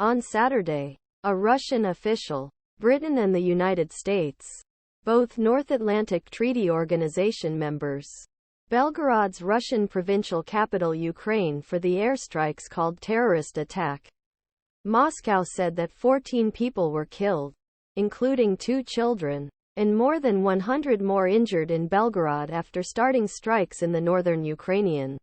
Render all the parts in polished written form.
On Saturday, a Russian official, Britain and the United States, both North Atlantic Treaty Organization members, Belgorod's Russian provincial capital Ukraine for the airstrikes called terrorist attack. Moscow said that 14 people were killed, including 2 children, and more than 100 more injured in Belgorod after starting strikes in the northern Ukrainian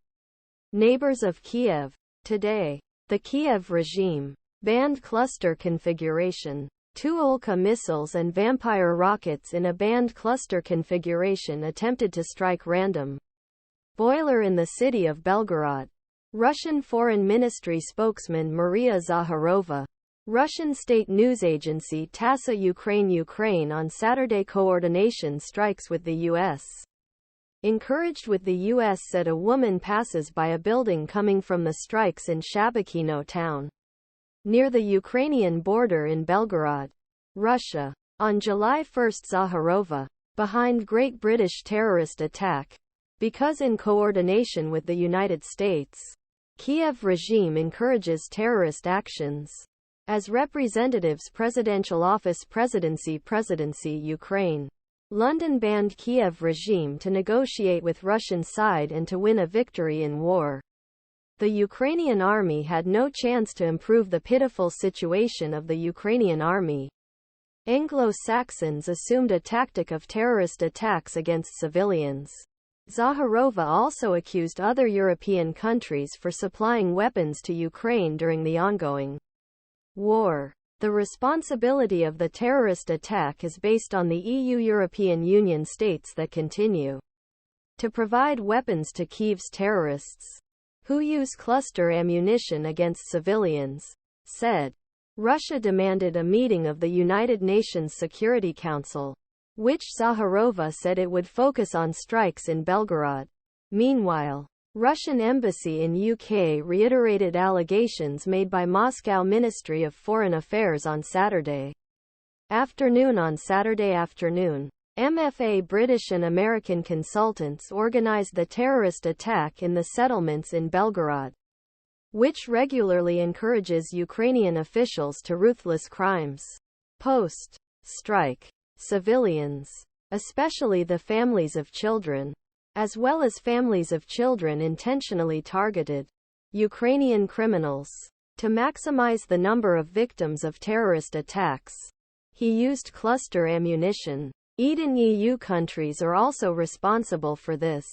neighbors of Kiev. Today, the Kiev regime banned cluster configuration. 2 olkha missiles and Vampire rockets in a banned cluster configuration attempted to strike random boiler in the city of Belgorod. Russian Foreign Ministry spokesman Maria Zakharova, Russian state news agency TASS'a Ukraine on Saturday coordination strikes with the U.S. encouraged with the U.S. said a woman passes by a building coming from the strikes in Shabekino town, near the Ukrainian border in Belgorod, Russia. On July 1, Zakharova, behind Great British terrorist attack, because in coordination with the United States, Kiev regime encourages terrorist actions. As representatives Presidential Office Presidency Ukraine. London banned Kiev regime to negotiate with Russian side and to win a victory in war. The Ukrainian army had no chance to improve the pitiful situation of the Ukrainian army. Anglo-Saxons assumed a tactic of terrorist attacks against civilians. Zakharova also accused other European countries for supplying weapons to Ukraine during the ongoing war. The responsibility of the terrorist attack is based on the EU European Union states that continue to provide weapons to Kiev's terrorists, who use cluster ammunition against civilians, said. Russia demanded a meeting of the United Nations Security Council, which Zakharova said it would focus on strikes in Belgorod. Meanwhile, Russian embassy in UK reiterated allegations made by Moscow Ministry of Foreign Affairs on Saturday afternoon. MFA British and American consultants organized the terrorist attack in the settlements in Belgorod, which regularly encourages Ukrainian officials to ruthless crimes. Post-strike, civilians, especially the families of children, as well as families of children intentionally targeted Ukrainian criminals to maximize the number of victims of terrorist attacks. He used cluster ammunition. EU countries are also responsible for this.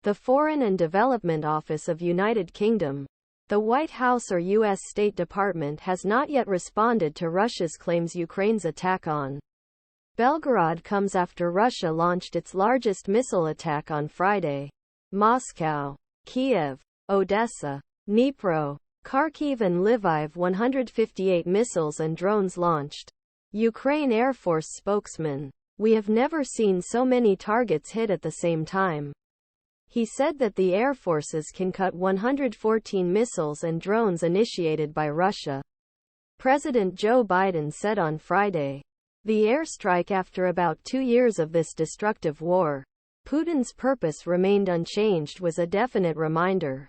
The Foreign and Development Office of United Kingdom, the White House or U.S. State Department has not yet responded to Russia's claims Ukraine's attack on Belgorod comes after Russia launched its largest missile attack on Friday. Moscow, Kiev, Odessa, Dnipro, Kharkiv and Liviv'e 158 missiles and drones launched. Ukraine Air Force spokesman. We have never seen so many targets hit at the same time. He said that the air forces can cut 114 missiles and drones initiated by Russia. President Joe Biden said on Friday. The airstrike after about 2 years of this destructive war. Putin's purpose remained unchanged was a definite reminder.